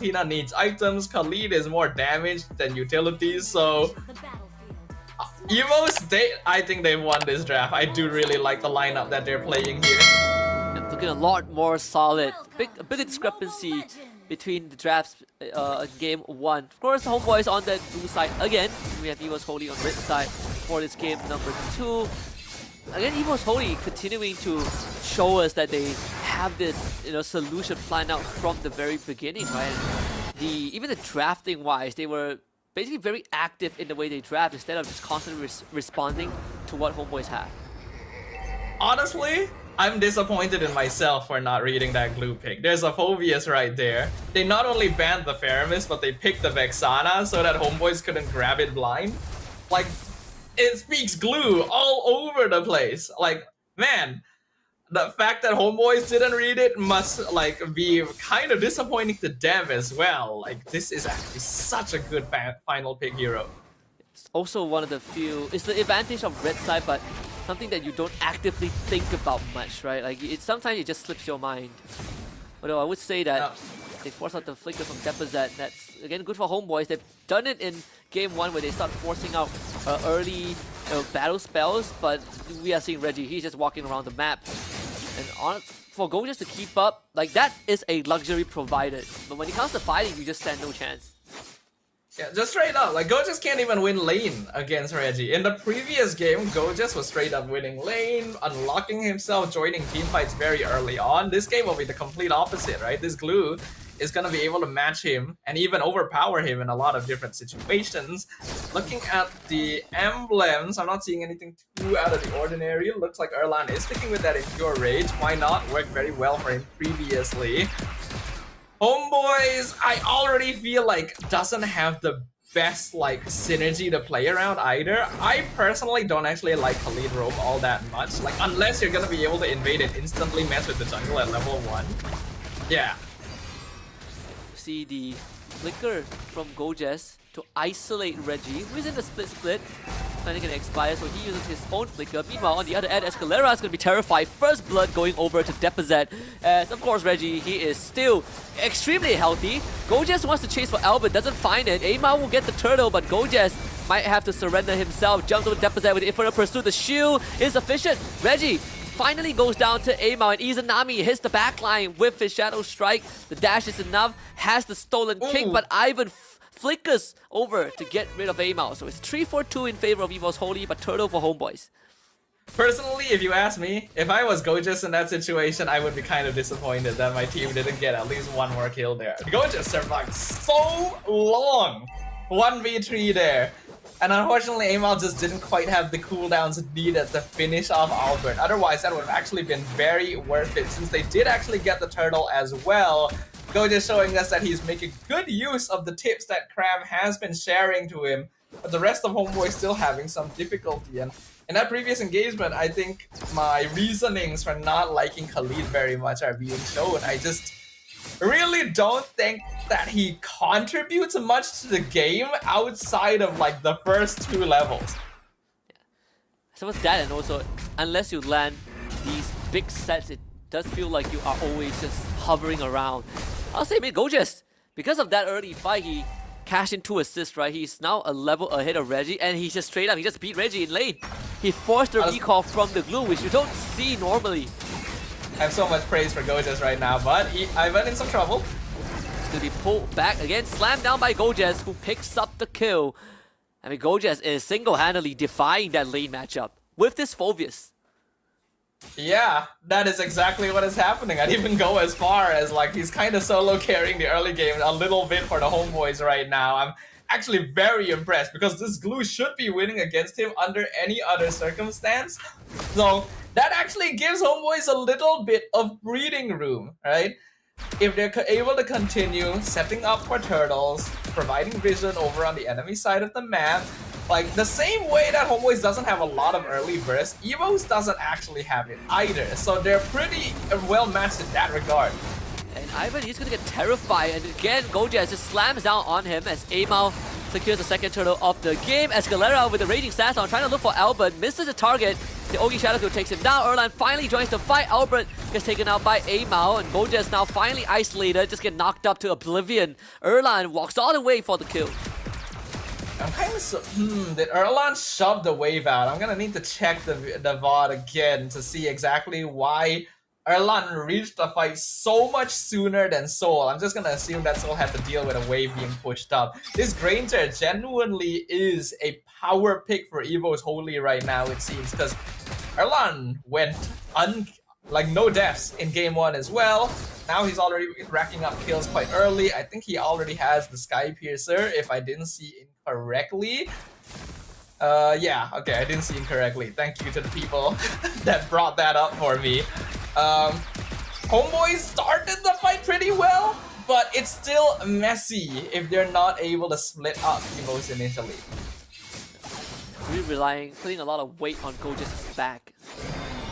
Tina needs items, Khalid is more damaged than utilities, so EVOS, I think they won this draft. I do really like the lineup that they're playing here. Looking a lot more solid. A big discrepancy between the drafts in game 1. Of course, Homeboys on the blue side again. We have EVOS Holy on red side for this game number 2. Again, EVOS Holy continuing to show us that they have this solution planned out from the very beginning, right? Even the drafting wise, they were basically very active in the way they draft instead of just constantly responding to what Homeboys have. Honestly, I'm disappointed in myself for not reading that glue pick. There's a Phobius right there. They not only banned the Faramis, but they picked the Vexana so that Homeboys couldn't grab it blind. Like, it speaks glue all over the place. Like, man, the fact that Homeboys didn't read it must be kind of disappointing to them as well. Like, this is actually such a good final pick hero. It's also one of the few. It's the advantage of red side, but something that you don't actively think about much, right? Like sometimes it just slips your mind. Although I would say that they force out the flicker from Deposit. That's again good for Homeboys. They've done it in game 1 where they start forcing out early battle spells, but we are seeing Reggie. He's just walking around the map. And for Gorgeous to keep up, like that is a luxury provided. But when it comes to fighting, you just stand no chance. Yeah, just straight up, like Gorgeous can't even win lane against Reggie. In the previous game, Gorgeous was straight up winning lane, unlocking himself, joining teamfights very early on. This game will be the complete opposite, right? This glue is gonna be able to match him and even overpower him in a lot of different situations. Looking at the emblems, I'm not seeing anything too out of the ordinary. Looks like Erlan is sticking with that Impure Rage. Why not? Worked very well for him previously. Homeboys, I already feel like doesn't have the best synergy to play around either. I personally don't actually like Khalid roam all that much. Like unless you're gonna be able to invade and instantly mess with the jungle at level 1. Yeah. See the flicker from Gojes to isolate Reggie, who is in the split. Planning can expire, so he uses his own flicker. Meanwhile, on the other end, Escalera is going to be terrified. First blood going over to Deposit. As, of course, Reggie, he is still extremely healthy. Gojes wants to chase for Albert, doesn't find it. Aimar will get the turtle, but Gojes might have to surrender himself. Jumps over Deposit with the Infernal Pursuit. The shield is sufficient. Reggie finally goes down to Aimar, and Izanami hits the backline with his Shadow Strike. The dash is enough, has the stolen kick, but Ivan flickers over to get rid of Aimar. So it's 3-4-2 in favor of EVOS Holy, but turtle for Homeboys. Personally, if you ask me, if I was Gorgeous in that situation, I would be kind of disappointed that my team didn't get at least one more kill there. Gorgeous survived so long 1v3 there. And unfortunately, Aimar just didn't quite have the cooldowns needed to finish off Albert. Otherwise, that would have actually been very worth it, since they did actually get the turtle as well. Gorgeous showing us that he's making good use of the tips that Cram has been sharing to him, but the rest of Homeboy still having some difficulty. And in that previous engagement, I think my reasonings for not liking Khalid very much are being shown. I just really don't think that he contributes much to the game outside of the first 2 levels. Yeah. So what's that, and also unless you land these big sets, it does feel like you are always just hovering around. I'll say Gorgeous, because of that early fight, he cashed in 2 assists, right? He's now a level ahead of Reggie, and he's just straight up, he just beat Reggie in lane. He forced the recall from the glue, which you don't see normally. I have so much praise for Gorgeous right now, but Ivan in some trouble. It's gonna be pulled back again, slammed down by Gorgeous, who picks up the kill. I mean, Gorgeous is single-handedly defying that lane matchup with this Phobius. Yeah, that is exactly what is happening. I'd even go as far as he's kind of solo carrying the early game a little bit for the Homeboys right now. I'm actually very impressed because this glue should be winning against him under any other circumstance. So that actually gives Homeboys a little bit of breathing room, right? If they're able to continue setting up for turtles, providing vision over on the enemy side of the map, the same way that Homeboys doesn't have a lot of early burst, EVOS doesn't actually have it either. So they're pretty well matched in that regard. And Ivan, he's gonna get terrified, and again, Gorgeous just slams down on him as Aimar secures the second turtle of the game. Escalera with the Raging Sass on, trying to look for Albert, misses the target, The Ogi Shadow takes him down. Erlan finally joins the fight. Albert gets taken out by Amao, and Gojas now finally isolated, just get knocked up to oblivion. Erlan walks all the way for the kill. I'm kind of did Erlan shove the wave out? I'm gonna need to check the VOD again to see exactly why Erlan reached the fight so much sooner than Soul. I'm just gonna assume that Soul had to deal with a wave being pushed up. This Granger genuinely is a power pick for EVOS Holy right now, it seems, because Erlan went no deaths in game 1 as well. Now he's already racking up kills quite early. I think he already has the Sky Piercer, if I didn't see incorrectly. Yeah, okay, I didn't see incorrectly. Thank you to the people that brought that up for me. Homeboys started the fight pretty well, but it's still messy if they're not able to split up EVOS initially. Really putting a lot of weight on Gojas' back.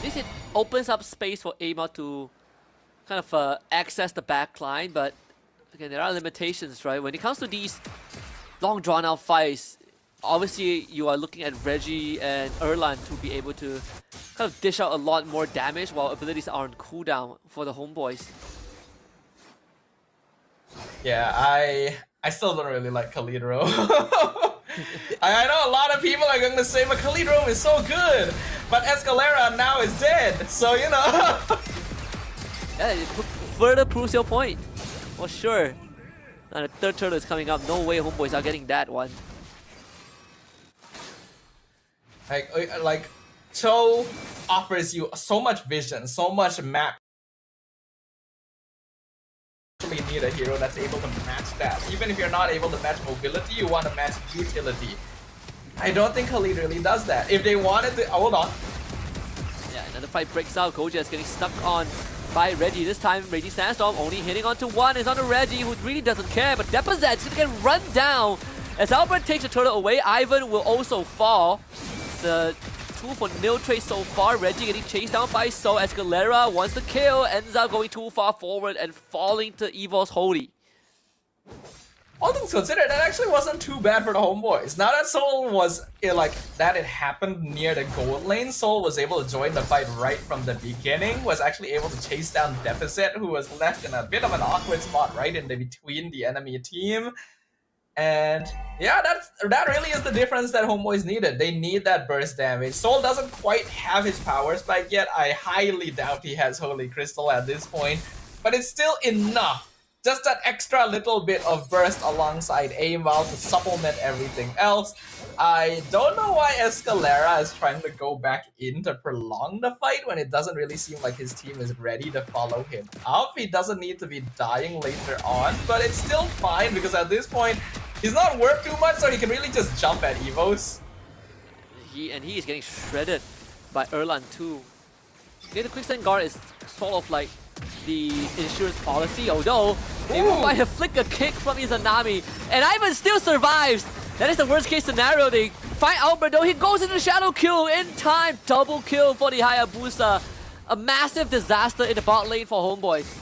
This it opens up space for Ama to kind of access the backline, but again, there are limitations, right? When it comes to these long drawn-out fights, obviously you are looking at Reggie and Erlan to be able to kind of dish out a lot more damage while abilities are on cooldown for the Homeboys. Yeah, I still don't really like Kalidro. I know a lot of people are going to say, but Kalidro is so good, but Escalera now is dead, so you know. Yeah, it further proves your point, for sure. And the third turtle is coming up, no way Homeboys are getting that one. Like Cho offers you so much vision, so much map. You need a hero that's able to match that. Even if you're not able to match mobility, you want to match utility. I don't think Khalid really does that. If they wanted to, hold on. Yeah, another fight breaks out. Goja is getting stuck on by Reggie. This time, Reggie Sandstorm only hitting onto one. Is on to Reggie, who really doesn't care. But Depozet's gonna get run down as Albert takes the turtle away. Ivan will also fall. The 2 for nil trade so far. Reggie getting chased down by So. Escalera wants the kill, ends up going too far forward and falling to EVOS Holy. All things considered, that actually wasn't too bad for the Homeboys. Now that Soul was, that it happened near the gold lane, Soul was able to join the fight right from the beginning, was actually able to chase down Deficit, who was left in a bit of an awkward spot right in between the enemy team. And yeah, that really is the difference that Homeboys needed. They need that burst damage. Soul doesn't quite have his power spike yet. I highly doubt he has Holy Crystal at this point, but it's still enough. Just that extra little bit of burst alongside Aimval to supplement everything else. I don't know why Escalera is trying to go back in to prolong the fight when it doesn't really seem like his team is ready to follow him up. He doesn't need to be dying later on, but it's still fine because at this point, he's not worth too much, so he can really just jump at EVOS. He is getting shredded by Erlan too. Okay, the quicksand guard is sort of like the insurance policy, although they will find a flicker kick from Izanami, and Ivan still survives. That is the worst case scenario. They find Albert though, he goes into shadow kill in time. Double kill for the Hayabusa. A massive disaster in the bot lane for Homeboys.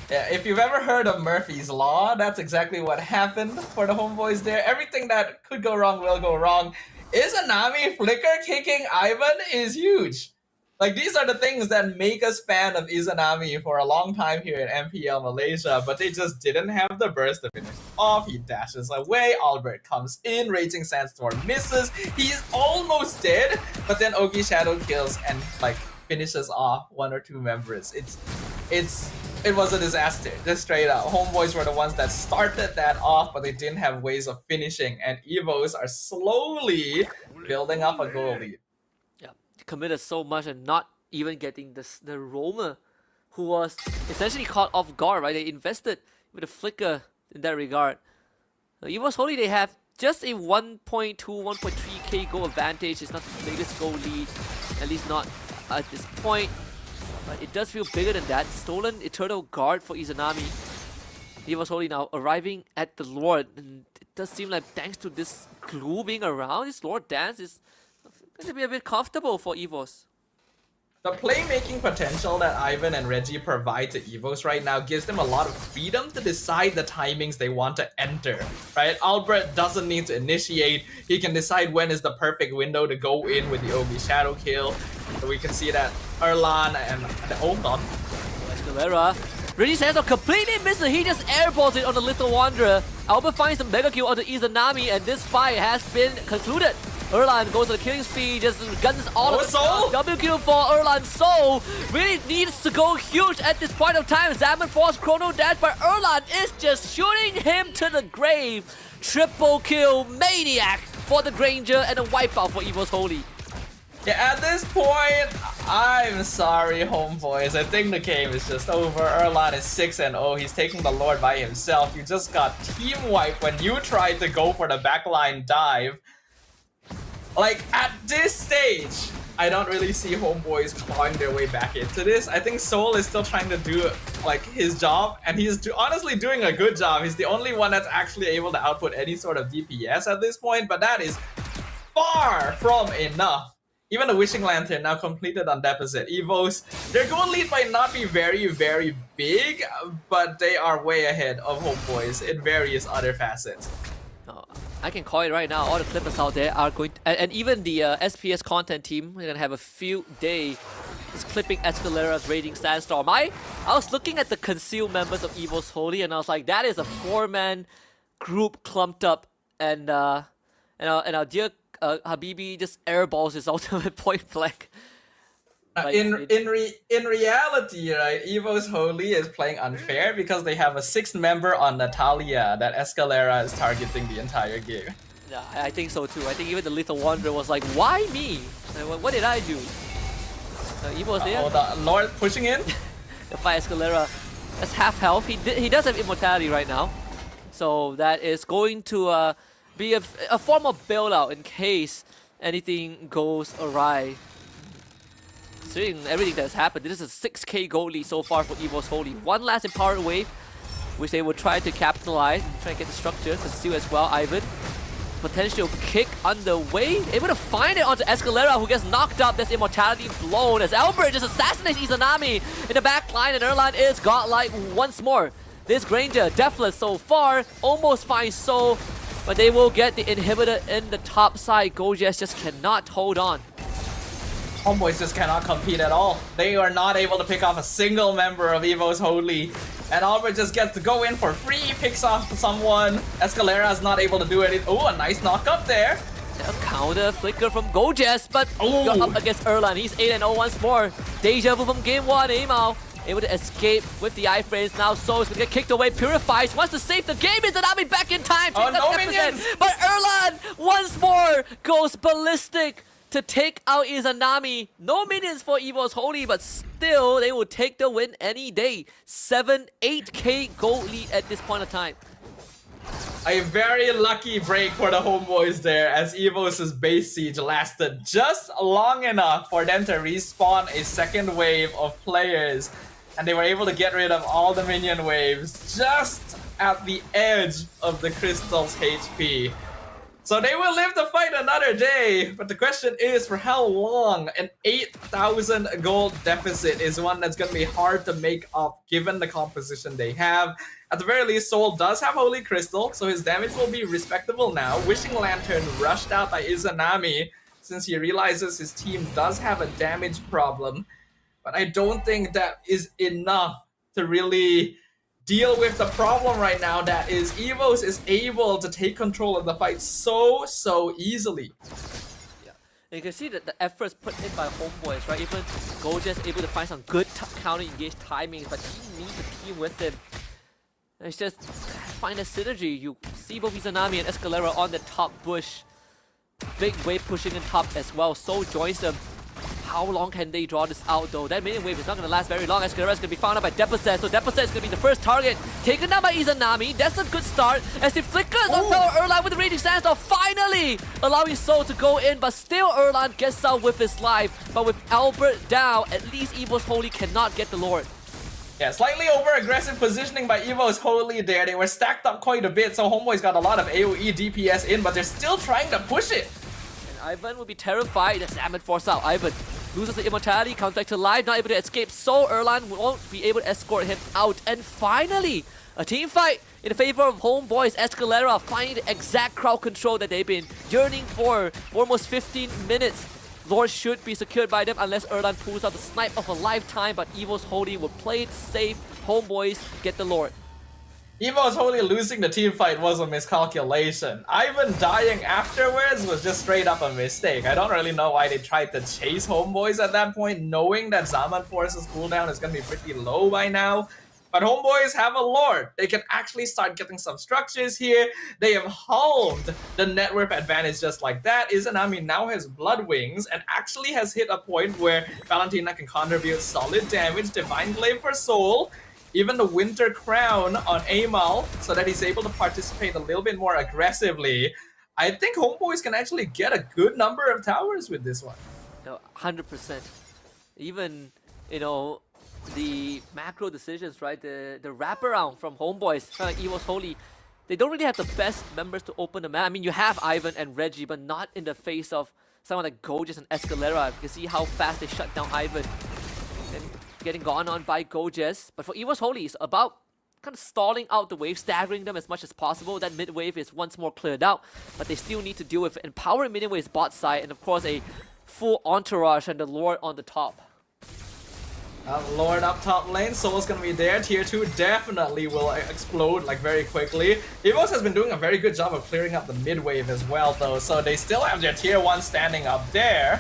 Yeah, if you've ever heard of Murphy's Law, that's exactly what happened for the Homeboys there. Everything that could go wrong will go wrong. Izanami flicker kicking Ivan is huge. Like, these are the things that make us fan of Izanami for a long time here in MPL Malaysia, but they just didn't have the burst to finish off. He dashes away, Albert comes in, Raging Sandstorm misses, he's almost dead, but then Ogi Shadow kills and like finishes off 1 or 2 members. It was a disaster, just straight up. Homeboys were the ones that started that off, but they didn't have ways of finishing, and EVOS are slowly building up a goal lead. Committed so much and not even getting the Roamer, who was essentially caught off guard, right? They invested with a flicker in that regard. EVOS Holy, they have just a 1.2, 1.3k goal advantage. It's not the biggest goal lead, at least not at this point. But it does feel bigger than that. Stolen Eternal Guard for Izanami. EVOS Holy now arriving at the Lord, and it does seem like thanks to this glue being around, this Lord dance is going to be a bit comfortable for EVOS. The playmaking potential that Ivan and Reggie provide to EVOS right now gives them a lot of freedom to decide the timings they want to enter, right? Albert doesn't need to initiate. He can decide when is the perfect window to go in with the OB shadow kill. So we can see that Erlan and oh god. Escalera. Reggie's hands are completely missing. He just airballs it on the Little Wanderer. Albert finds some mega kill on the Izanami, and this fight has been concluded. Erlan goes to the killing spree, just guns all of Soul? W kill for Erlan. Soul really needs to go huge at this point of time. Zaman forced Chrono Dash, but Erlan is just shooting him to the grave. Triple kill maniac for the Granger and a wipeout for EVOS Holy. Yeah, at this point, I'm sorry, homeboys. I think the game is just over. Erlan is 6-0. He's taking the Lord by himself. You just got team wiped when you tried to go for the backline dive. Like, at this stage, I don't really see homeboys clawing their way back into this. I think Soul is still trying to do, like, his job, and he's honestly doing a good job. He's the only one that's actually able to output any sort of DPS at this point, but that is far from enough. Even the Wishing Lantern now completed on deposit. EVOS, their goal lead might not be very, very big, but they are way ahead of homeboys in various other facets. I can call it right now. All the clippers out there are going to, and even the SPS content team, we're gonna have a field day just clipping Escalera's Raging Sandstorm. I was looking at the concealed members of EVOS Holy, and I was like, that is a 4-man group clumped up, and our dear Habibi just airballs his ultimate point blank. Like, in reality, right, EVOS Holy is playing unfair because they have a 6th member on Natalia that Escalera is targeting the entire game. Yeah, I think so too. I think even the Little Wanderer was like, why me? What did I do? EVOS there. Oh, the Lord pushing in. The fight Escalera, that's half health. He does have immortality right now, so that is going to be a form of bailout in case anything goes awry. Seeing everything that's happened, this is a 6k gold lead so far for EVOS Holy. One last empowered wave, which they will try to capitalize and try to get the structure to steal as well. Ivan, potential kick underway, able to find it onto Escalera, who gets knocked up. That's immortality blown as Albert just assassinates Izanami in the back line, and Erlan is godlike once more. This Granger, deathless so far, almost finds Soul, but they will get the inhibitor in the top side. Gojes just cannot hold on. Homeboys just cannot compete at all. They are not able to pick off a single member of EVOS Holy. And Albert just gets to go in for free, picks off someone. Escalera is not able to do anything. Oh, a nice knock up there. A counter flicker from Gojes, but you're up against Erlan. He's 8-0 once more. Deja vu from game 1, Amao. Able to escape with the iframes. Now Soul is going to get kicked away. Purifies, wants to save the game. Izanami back in time. Oh, no minions. But Erlan once more goes ballistic to take out Izanami. No minions for EVOS Holy, but still, they will take the win any day. 8k gold lead at this point of time. A very lucky break for the homeboys there, as EVOS' base siege lasted just long enough for them to respawn a second wave of players. And they were able to get rid of all the minion waves just at the edge of the Crystal's HP. So they will live to fight another day, but the question is for how long? An 8,000 gold deficit is one that's going to be hard to make up given the composition they have. At the very least, Soul does have Holy Crystal, so his damage will be respectable now. Wishing Lantern rushed out by Izanami since he realizes his team does have a damage problem. But I don't think that is enough to really deal with the problem right now, that is EVOS is able to take control of the fight so easily. Yeah, and you can see that the efforts put in by homeboys, right? Even Gojes able to find some good counter engage timings, but he needs a team with him. And it's just find a synergy. You see both Izanami and Escalera on the top bush. Big wave pushing in top as well. Soul joins them. How long can they draw this out though? That minion wave is not going to last very long. Escalera is going to be found out by Deposet, so Deposet is going to be the first target. Taken down by Izanami. That's a good start as he flickers on top of Erlan with the Raging Sandstorm, finally allowing Soul to go in, but still Erlan gets out with his life. But with Albert down, at least EVOS Holy cannot get the Lord. Yeah, slightly over-aggressive positioning by EVOS Holy there. They were stacked up quite a bit, so homeboys got a lot of AoE DPS in, but they're still trying to push it. And Ivan will be terrified. The Salmon force out. Ivan Loses the immortality, comes back to life, not able to escape, so Erlan won't be able to escort him out. And finally, a team fight in favor of Homeboi's Escalera, finding the exact crowd control that they've been yearning for almost 15 minutes. Lord should be secured by them unless Erlan pulls out the snipe of a lifetime, but Evo's Holy will play it safe. Homeboys get the Lord. EVOS Holy losing the team fight was a miscalculation. Ivan dying afterwards was just straight up a mistake. I don't really know why they tried to chase Homeboys at that point, knowing that Zaman Force's cooldown is going to be pretty low by now. But Homeboys have a Lord. They can actually start getting some structures here. They have halved the net worth advantage just like that. Izanami now has Blood Wings and actually has hit a point where Valentina can contribute solid damage, Divine Glaive for Soul, even the Winter Crown on Amal, so that he's able to participate a little bit more aggressively. I think Homeboys can actually get a good number of towers with this one. No, 100%. Even, you know, the macro decisions, right? The wraparound from Homeboys, kind of like EVOS Holy, they don't really have the best members to open the map. I mean, you have Ivan and Reggie, but not in the face of someone like Goges and Escalera. You can see how fast they shut down Ivan. And getting gone on by Goges. But for EVOS Holy, it's about kind of stalling out the wave, staggering them as much as possible. That mid wave is once more cleared out, but they still need to deal with Empower mid wave's bot side, and of course a full entourage and the Lord on the top. Lord up top lane, Soul's gonna be there. Tier 2 definitely will explode like very quickly. EVOS has been doing a very good job of clearing up the mid wave as well though, so they still have their tier 1 standing up there.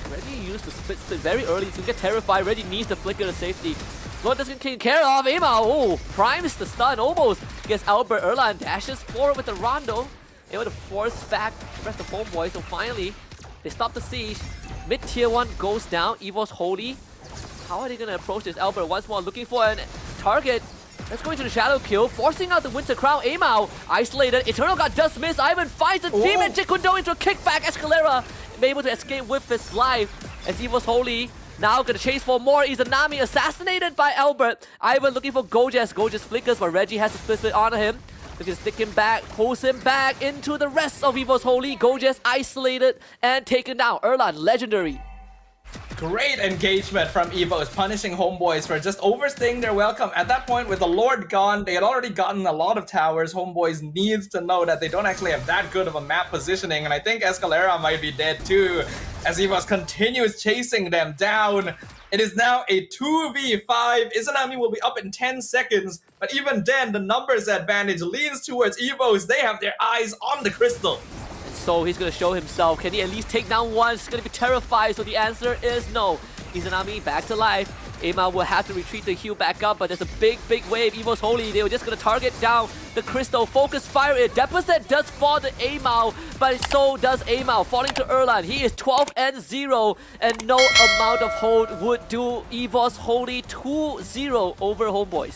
Reggie used the split very early to get terrified. Reggie needs the flicker to safety. Lord doesn't take care of Ema. Oh, primes the stun almost. Gets Albert. Erlan dashes forward with the Rondo. Able to force back the rest of Homeboy. So finally, they stop the siege. Mid tier 1 goes down. EVOS Holy. How are they going to approach this? Albert once more looking for an target. Let's go into the shadow kill, forcing out the Winter Crown. Amao isolated. Eternal God does miss. Ivan finds a teammate. Jikundo into a kickback. Escalera able to escape with his life as EVOS Holy now gonna chase for more. Izanami assassinated by Albert. Ivan looking for Goges. Goges flickers, but Reggie has to split on him. They can stick him back, pulls him back into the rest of EVOS Holy. Goges isolated and taken down. Erlan, legendary. Great engagement from EVOS, punishing Homeboys for just overstaying their welcome. At that point, with the Lord gone, they had already gotten a lot of towers. Homeboys needs to know that they don't actually have that good of a map positioning, and I think Escalera might be dead too, as EVOS continues chasing them down. It is now a 2v5. Izanami will be up in 10 seconds, but even then, the numbers advantage leans towards EVOS. They have their eyes on the crystal. So he's going to show himself. Can he at least take down one? He's going to be terrified. So the answer is no. Izanami back to life. Ema will have to retreat the heal back up, but there's a big wave. EVOS Holy, they were just going to target down the crystal. Focus fire it. Deposit does fall to Amao, but so does Amao. Falling to Erlan. He is 12-0, and no amount of hold would do EVOS Holy 2-0 over Homeboys.